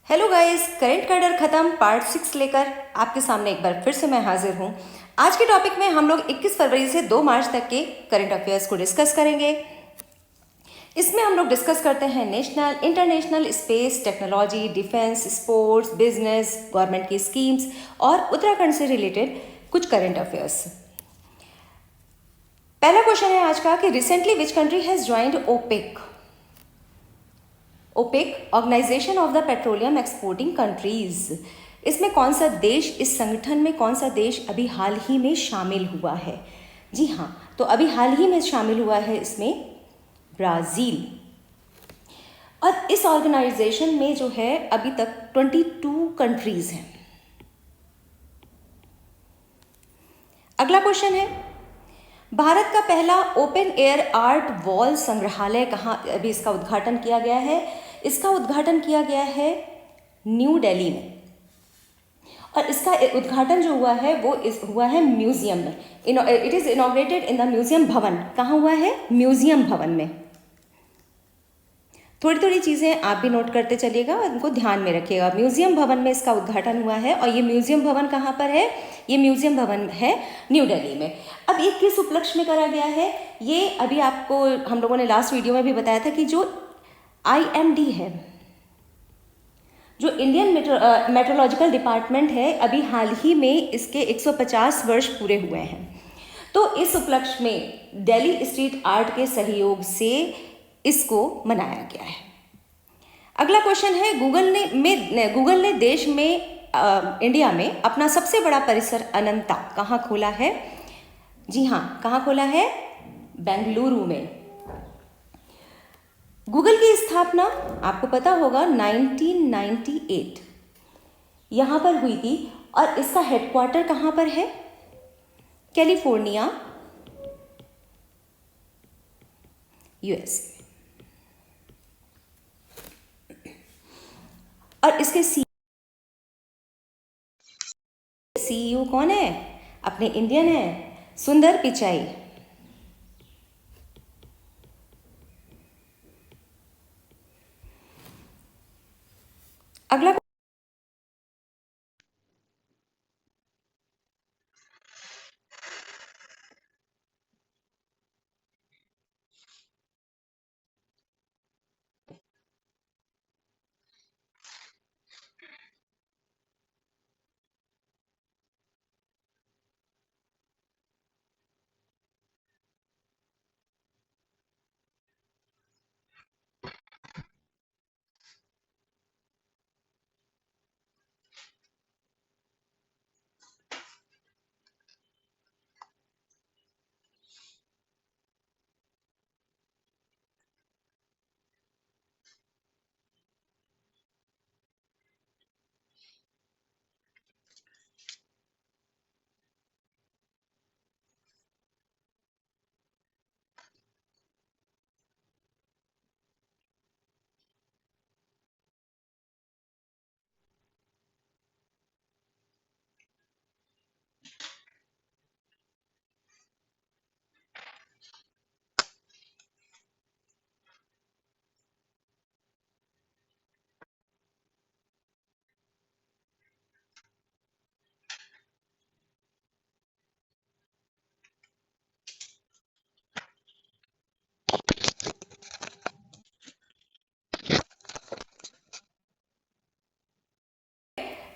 Hello guys, current cadre खत्म part 6 लेकर आपके सामने एक बार फिर से मैं हाजिर हूँ। आज के टॉपिक में हम लोग 21 फरवरी से 2 मार्च तक के करंट अफेयर्स को डिस्कस करेंगे। इसमें हम लोग डिस्कस करते हैं national, international, space, technology, defence, sports, business, government की स्कीम्स और उत्तराखंड से रिलेटेड कुछ करंट अफेयर्स। पहला क्वेश्चन है आज का कि recently which country has joined OPEC? OPEC, organization of the petroleum exporting countries. इसमें कौन सा देश, इस संगठन में कौन सा देश अभी हाल ही में शामिल हुआ है? जी हाँ, तो अभी हाल ही में शामिल हुआ है इसमें ब्राज़ील। और इस ऑर्गेनाइजेशन में जो है अभी तक 22 कंट्रीज हैं। अगला क्वेश्चन है, भारत का पहला ओपन एयर आर्ट वॉल संग्रहालय कहाँ अभी इसका उद्घाटन किया गया है? इसका उद्घाटन किया गया है न्यू दिल्ली में। और इसका उद्घाटन जो हुआ है वो हुआ है म्यूजियम में। It is inaugurated in the museum भवन। कहाँ हुआ है? म्यूजियम भवन में। थोड़ी थोड़ी चीज़ें आप भी नोट करते चलिएगा और इनको ध्यान में रखिएगा। म्यूजियम भवन में इसका उद्घाटन हुआ है। और ये म्यूजियम भवन कहाँ पर है? ये म्यूजियम भवन है न्यू दिल्ली में। अब ये किस उपलक्ष्य में करा गया है? ये अभी आपको हम लोगों ने लास्ट वीडियो में भी बताया था कि जो IMD है, जो इंडियन मेट्रोलॉजिकल डिपार्टमेंट है, अभी हाल ही में इसके 150 वर्ष पूरे हुए हैं। तो इस उपलक्ष्य में दिल्ली स्ट्रीट आर्ट के सहयोग से इसको मनाया गया है। अगला क्वेश्चन है, गूगल ने देश में इंडिया में अपना सबसे बड़ा परिसर अनंता कहाँ खोला है? जी हाँ, कहाँ खोला है? बेंगलुरु में। गूगल की स्थापना आपको पता होगा 1998 यहाँ पर हुई थी। और इसका हेडक्वार्टर कहाँ पर है? California, US। और इसके CEO कौन है? अपने इंडियन है, सुंदर पिचाई। अगला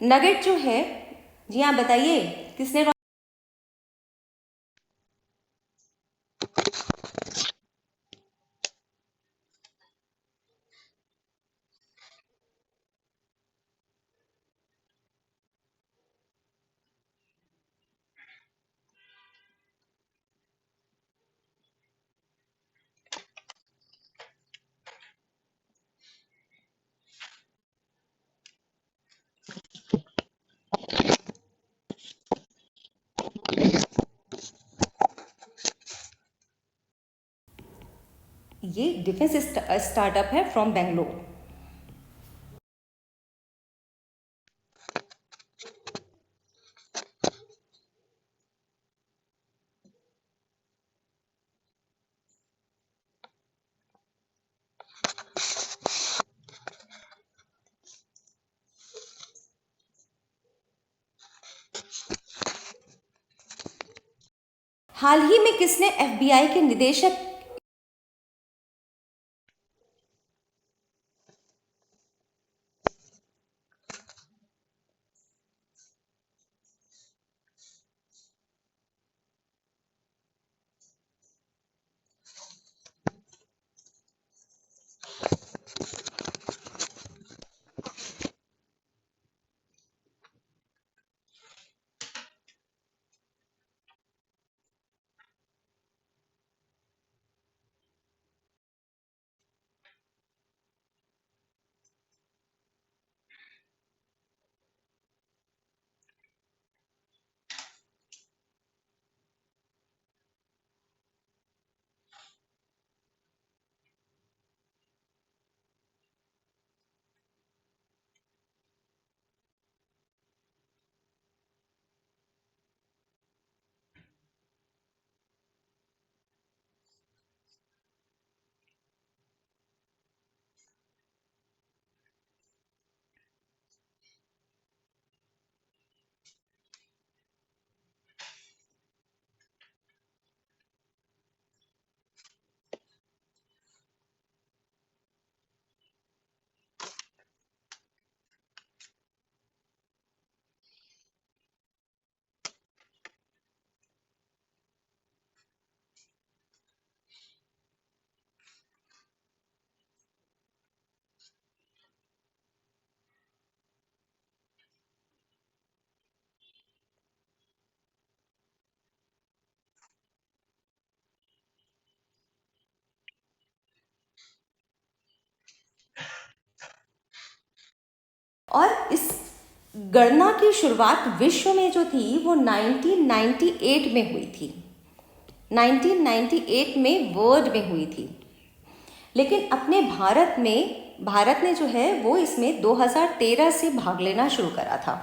नगेट जो है, जी हाँ बताइए, किसने? ये डिफेंस स्टार्टअप है फ्रॉम बेंगलोर। हाल ही में किसने एफबीआई के निदेशक और इस गणना की शुरुआत विश्व में जो थी वो 1998 में हुई थी। 1998 में वर्ल्ड में हुई थी, लेकिन अपने भारत ने जो है वो इसमें 2013 से भाग लेना शुरू करा था।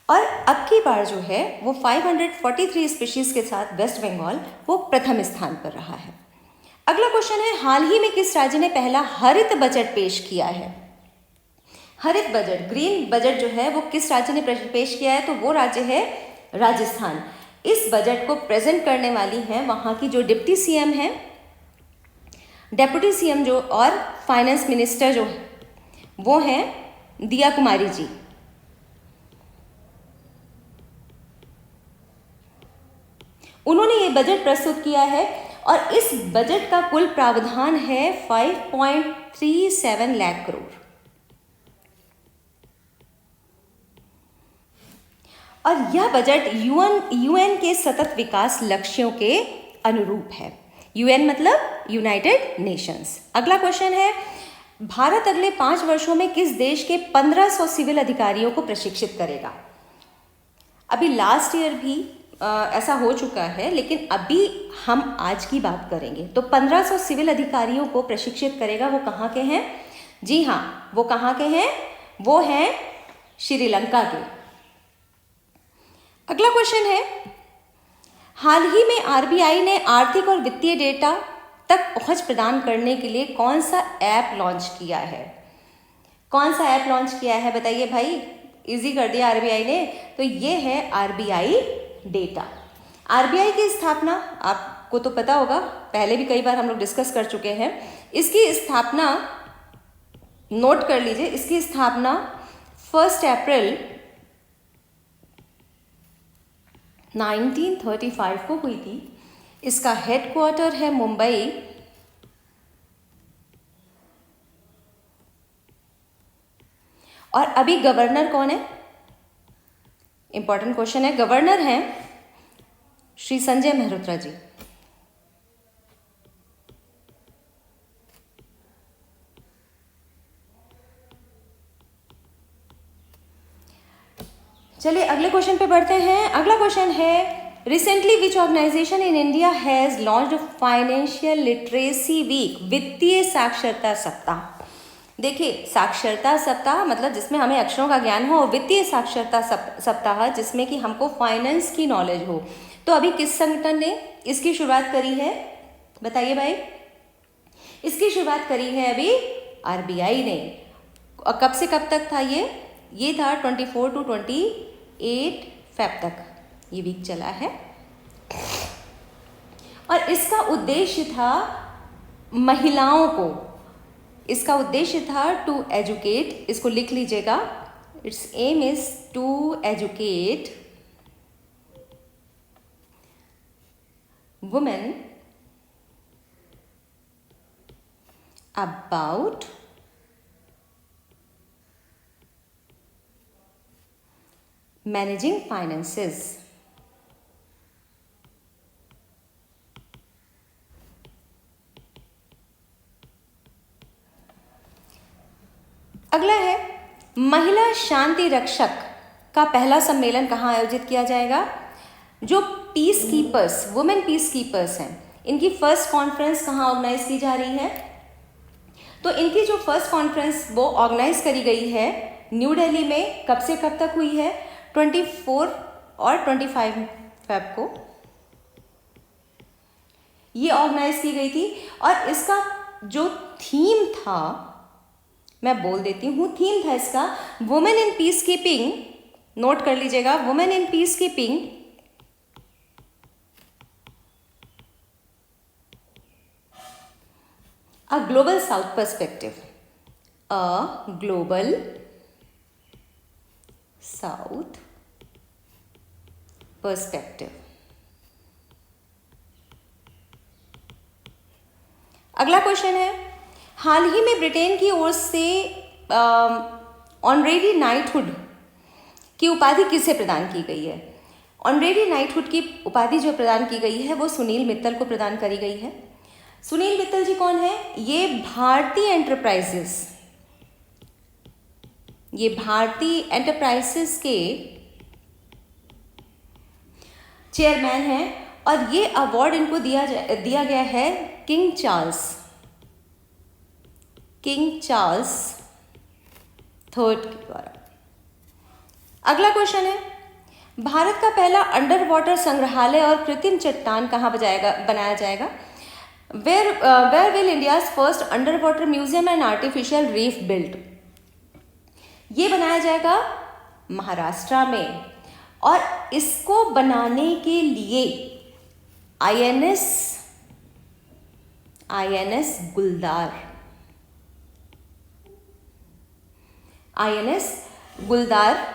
और अब की बार जो है वो 543 स्पीशीज के साथ वेस्ट बंगाल वो प्रथम स्थान पर रहा है। अगला क्वेश्चन है, हाल ही में किस राज्य ने पहला हरित बजट पेश किया है? हरित बजट, ग्रीन बजट जो है वो किस राज्य ने पेश किया है? तो वो राज्य है राजस्थान। इस बजट को प्रेजेंट करने वाली हैं वहाँ की जो डिप्टी सीएम हैं, डेप्यूटी सीएम जो और फाइनेंस मिनिस्टर जो वो हैं दिया कुमारी जी। उन्होंने ये बजट प्रस्तुत किया है और इस बजट का कुल प्रावधान है 5.37 लाख करोड़। और यह बजट यूएन के सतत विकास लक्ष्यों के अनुरूप है। यूएन मतलब यूनाइटेड नेशंस। अगला क्वेश्चन है, भारत अगले 5 वर्षों में किस देश के 1500 सिविल अधिकारियों को प्रशिक्षित करेगा? अभी लास्ट ईयर भी ऐसा हो चुका है, लेकिन अभी हम आज की बात करेंगे। तो 1500 सिविल अधिकारियों को प्रशिक्षित करेगा। वो कहाँ के हैं? जी हाँ, वो कहाँ के हैं? वो हैं श्रीलंका के। अगला क्वेश्चन है, हाल ही में आरबीआई ने आर्थिक और वित्तीय डेटा तक पहुंच प्रदान करने के लिए कौन सा ऐप लॉन्च किया है? कौन सा ऐप लॉन्च किया है बताइए भाई, इजी कर दिया आरबीआई ने। तो ये है आरबीआई डेटा। आरबीआई की स्थापना आपको तो पता होगा, पहले भी कई बार हम लोग डिस्कस कर चुके हैं। इसकी स्थापना नोट कर लीजिए, इसकी स्थापना 1 अप्रैल 1935 को हुई थी। इसका हेडक्वार्टर है मुंबई। और अभी गवर्नर कौन है? इंपॉर्टेंट क्वेश्चन है। गवर्नर हैं श्री संजय मेहरोत्रा जी। चलिए अगले क्वेश्चन पे बढ़ते हैं। अगला क्वेश्चन है, recently which organization in India has launched financial literacy week, वित्तीय साक्षरता सप्ताह। देखिए, साक्षरता सप्ताह मतलब जिसमें हमें अक्षरों का ज्ञान हो, और वित्तीय साक्षरता सप्ताह जिसमें कि हमको फाइनेंस की नॉलेज हो। तो अभी किस संगठन ने इसकी शुरुआत करी है बताइए भाई? इसकी शुरुआत करी है अभी आरबीआई ने। और कब से कब तक था ये था 24 to 28 फेब तक ये वीक चला है। और इसका उद्देश्य था महिलाओं को, इसका उद्देश्य था टू एजुकेट, इसको लिख लीजिएगा, it's aim is to educate women about managing finances. अगला है महिला शांति रक्षक का पहला सम्मेलन कहाँ आयोजित किया जाएगा। जो peace keepers, women peace keepers हैं, इनकी फर्स्ट कॉन्फ्रेंस कहाँ ऑर्गेनाइज की जा रही है। तो इनकी जो फर्स्ट कॉन्फ्रेंस वो ऑर्गेनाइज करी गई है न्यू दिल्ली में। कब से कब तक हुई है, 24 और 25 फेब को ये ऑर्गेनाइज की गई थी। और इसका जो थीम था, मैं बोल देती हूँ, थीम था इसका women in peace keeping. Note कर लीजिएगा, women in peace keeping a global south perspective, a global south perspective. अगला क्वेश्चन है, हाल ही में ब्रिटेन की ओर से ऑनरेरी नाइटहुड की उपाधि किसे प्रदान की गई है। ऑनरेरी नाइटहुड की उपाधि जो प्रदान की गई है वो सुनील मित्तल को प्रदान करी गई है। सुनील मित्तल जी कौन है, ये भारतीय एंटरप्राइजेस के चेयरमैन हैं। और ये अवार्ड इनको दिया गया है किंग चार्ल्स थर्ड के द्वारा। अगला क्वेश्चन है, भारत का पहला अंडर वाटर संग्रहालय और कृत्रिम चट्टान कहाँ बनाया जाएगा। Where will India's first underwater museum and artificial reef built. ये बनाया जाएगा महाराष्ट्र में। और इसको बनाने के लिए आईएनएस गुलदार आईएनएस गुलदार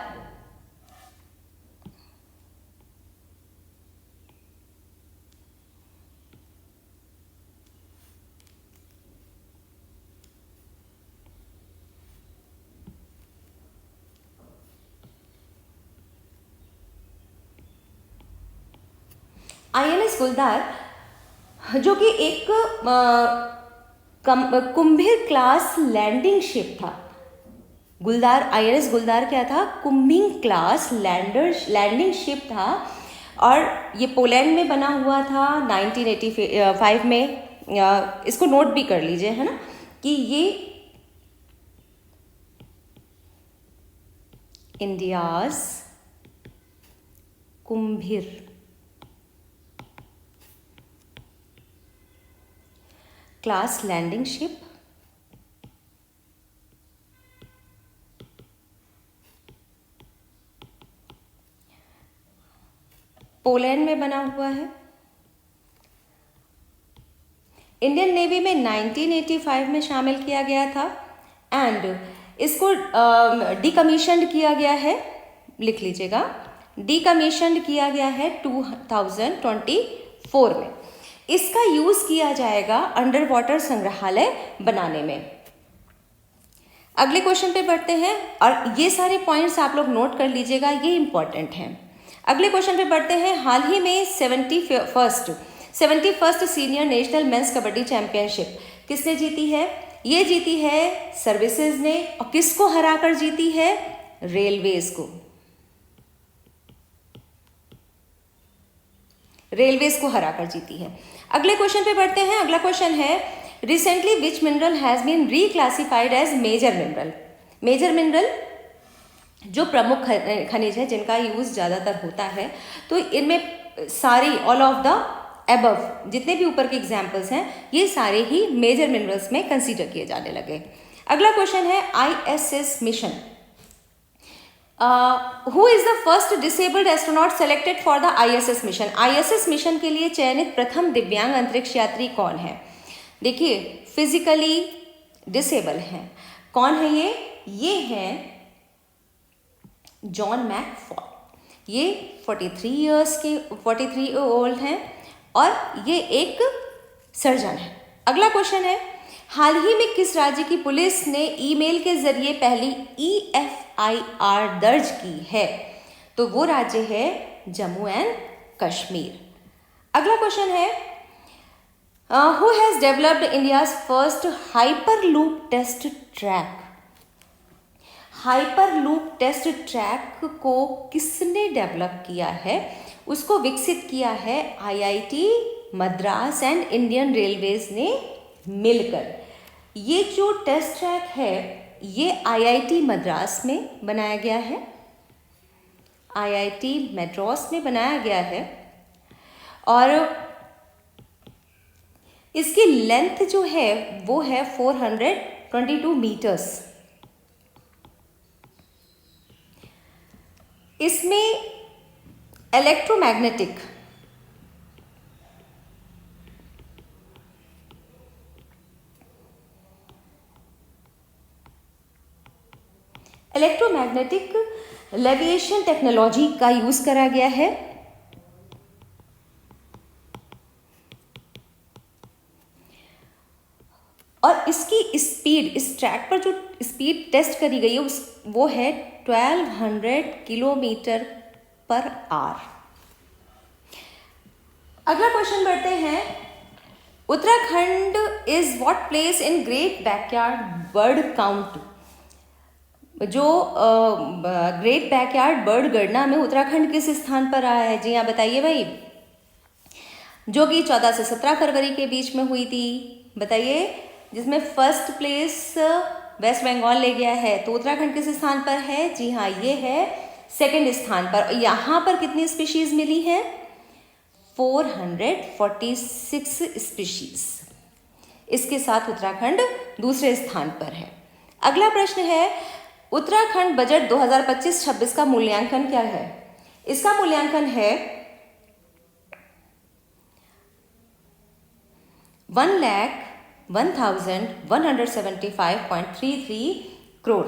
जो कि एक कुंभिर क्लास लैंडिंग शिप था। आईएनएस गुलदार क्या था, कुंभिंग क्लास लैंडिंग शिप था। और ये पोलैंड में बना हुआ था 1985 में। इसको नोट भी कर लीजिए, है ना, कि ये India's Kumbhir class landing ship Poland में बना हुआ है। इंडियन नेवी में 1985 में शामिल किया गया था। एंड इसको डीकमीशन्ड किया गया है, लिख लीजिएगा, डीकमीशन्ड किया गया है 2024 में। इसका यूज किया जाएगा अंडर वाटर संग्रहालय बनाने में। अगले क्वेश्चन पे बढ़ते हैं और ये सारे पॉइंट्स आप लोग नोट कर लीजिएगा, ये इंपॉर्टेंट हैं। अगले क्वेश्चन पे बढ़ते हैं। हाल ही में 71st senior national men's kabaddi championship किसने जीती है। ये जीती है सर्विसेज ने। और किसको हराकर जीती है, रेलवेज को हराकर जीती है। अगले क्वेश्चन पे बढ़ते हैं। अगला क्वेश्चन है, recently which mineral has been reclassified as major mineral. Major mineral जो प्रमुख खनिज है जिनका यूज ज़्यादातर होता है। तो इनमें सारी ऑल ऑफ द एबव जितने भी ऊपर के एग्जाम्पल्स हैं ये सारे ही मेजर मिनरल्स में कंसीडर किए जाने लगे। अगला क्वेश्चन है, ISS mission who is the first disabled astronaut selected for the ISS mission? ISS mission के लिए चयनित प्रथम दिव्यांग अंतरिक्ष यात्री कौन है? देखिए, फिजिकली डिसेबल हैं। कौन है ये? ये हैं जॉन मैकफॉल। ये 43 ओल्ड हैं और ये एक सर्जन है। अगला क्वेश्चन है, हाल ही में किस राज्य की पुलिस ने ईमेल के जरिए पहली EFIR दर्ज की है? तो वो राज्य है जम्मू एंड कश्मीर। अगला क्वेश्चन है, who has developed India's first hyperloop test track? Hyperloop test track को किसने डेवलप किया है? उसको विकसित किया है IIT Madras and Indian railways ने मिलकर। ये जो टेस्ट ट्रैक है ये IIT मद्रास में बनाया गया है, IIT मद्रास में बनाया गया है और इसकी लेंथ जो है वो है 422 मीटर्स। इसमें इलेक्ट्रोमैग्नेटिक लेविएशन टेक्नोलॉजी का यूज करा गया है और इसकी स्पीड, इस ट्रैक पर जो स्पीड टेस्ट करी गई है वो है 1200 किलोमीटर पर आवर। अगला क्वेश्चन बढ़ते हैं, Uttarakhand is what place in great backyard bird count? जो ग्रेट बैकयार्ड बर्ड गणना में उत्तराखंड किस स्थान पर आया है? जी हाँ, बताइए भाई। जो कि 14 से 17 फरवरी के बीच में हुई थी, बताइए। जिसमें फर्स्ट प्लेस वेस्ट बंगाल ले गया है, तो उत्तराखंड किस स्थान पर है? जी हाँ, ये है सेकंड स्थान पर। यहाँ पर कितनी स्पीशीज मिली है? 446 स्पीशीज। इसके साथ उत्तराखंड दूसरे स्थान पर है। अगला प्रश्न है, उत्तराखंड बजट 2025-26 का मूल्यांकन क्या है? इसका मूल्यांकन है 1,01,175.33 करोड़,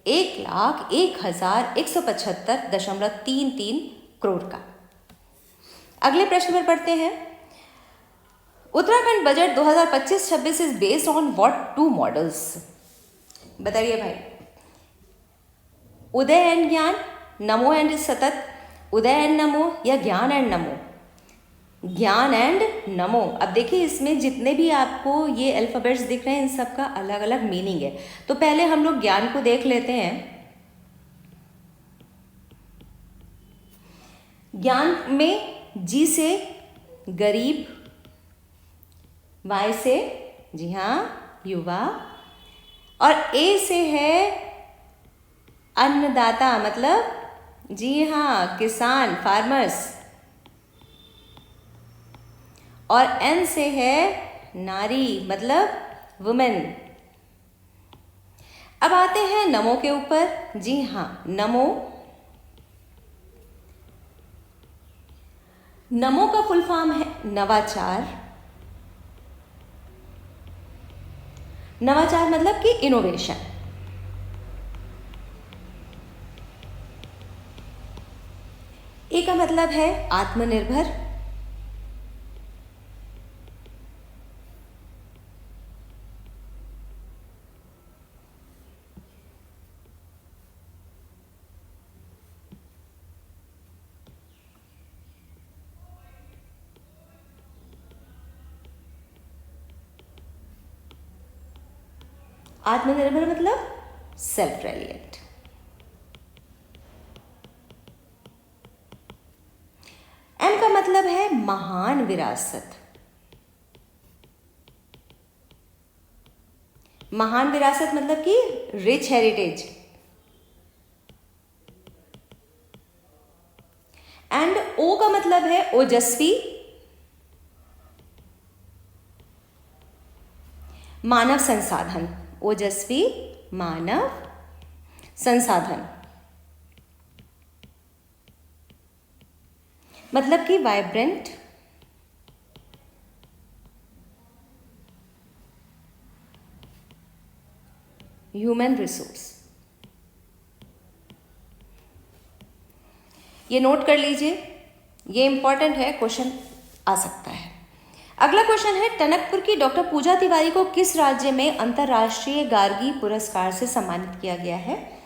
1,01,175.33 करोड़ का। अगले प्रश्न पर पढ़ते हैं, Uttarakhand budget 2025-26 is based on what two models? बताइए भाई। उदय एंड ज्ञान, नमो एंड सतत, उदय एंड नमो या ज्ञान एंड नमो? ज्ञान एंड नमो। अब देखिए, इसमें जितने भी आपको ये अल्फाबेट्स दिख रहे हैं इन सब का अलग अलग मीनिंग है। तो पहले हम लोग ज्ञान को देख लेते हैं। ज्ञान में जी से गरीब, वाई से जी हाँ युवा, और ए से है अन्नदाता, मतलब जी हाँ किसान, फार्मर्स, और एन से है नारी, मतलब वुमेन। अब आते हैं नमो के ऊपर। जी हाँ, नमो, नमो का फुल फॉर्म है नवाचार। नवाचार मतलब कि इनोवेशन। ए का मतलब है आत्मनिर्भर। आत्मनिर्भर मतलब सेल्फ रिलायंट। एम का मतलब है महान विरासत। महान विरासत मतलब कि रिच हेरिटेज। एंड ओ का मतलब है ओजस्वी, मानव संसाधन। ओजस्वी मानव संसाधन। मतलब कि वाइब्रेंट, ह्यूमन रिसोर्स। ये नोट कर लीजिए, ये इंपॉर्टेंट है, क्वेश्चन आ सकता है। अगला क्वेश्चन है, टनकपुर की डॉक्टर पूजा तिवारी को किस राज्य में अंतर्राष्ट्रीय गार्गी पुरस्कार से सम्मानित किया गया है?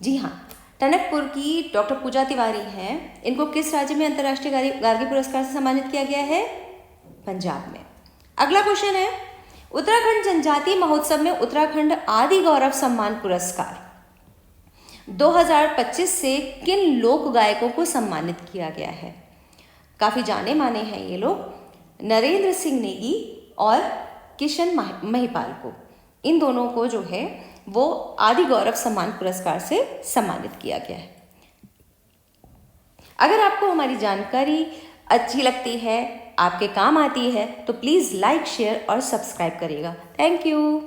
जी हाँ, टनकपुर की डॉक्टर पूजा तिवारी हैं, इनको किस राज्य में अंतर्राष्ट्रीय गार्गी पुरस्कार से सम्मानित किया गया है? पंजाब में। अगला क्वेश्चन है, उत्तराखंड जनजातीय महोत्सव में उत्तराखंड आदि गौरव सम्मान पुरस्कार 2025 से किन लोक गायकों को सम्मानित किया गया है? काफ़ी जाने माने हैं ये लोग, नरेंद्र सिंह नेगी और किशन महिपाल को। इन दोनों को जो है वो आदि गौरव सम्मान पुरस्कार से सम्मानित किया गया है। अगर आपको हमारी जानकारी अच्छी लगती है, आपके काम आती है, तो प्लीज़ लाइक, शेयर और सब्सक्राइब करिएगा। Thank you.